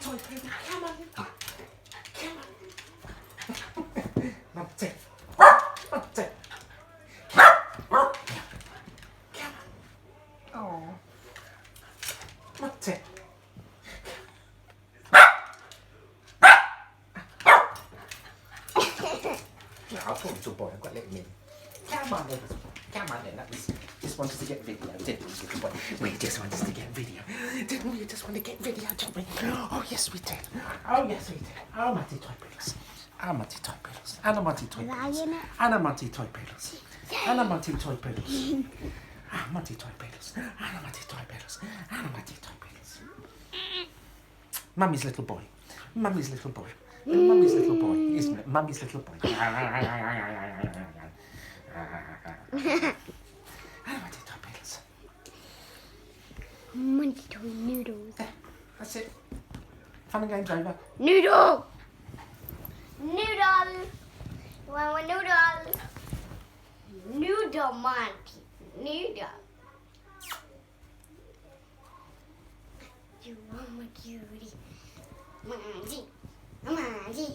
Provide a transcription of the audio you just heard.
toy poodle. Come on. Come on. Monty. Monty. Come on. Oh. Monty. I'll talk little boy. I've got little me. Come on, little boy. Come on, then. That was just wanted to get video, didn't we, little boy? We just wanted to get video, didn't we? Just want to get video, didn't we? Oh yes, we did. Oh yes, we did. Oh, Monty toy poodles. Oh, Monty toy poodles. And a Monty toy poodles. And a Monty toy poodles. And a Monty toy poodles. Ah, Monty toy poodles. And a Monty toy poodles. And a Monty toy poodles. Mummy's little boy. Mummy's little boy. Mummy's little boy, isn't it? Mummy's little boy. And a Monty toy poodles. Monty toy noodles. There, that's it. Fun and games over. Noodle! Noodle! You want a noodle? Noodle, Monty. Noodle. You want my cutie? Monty. Monty.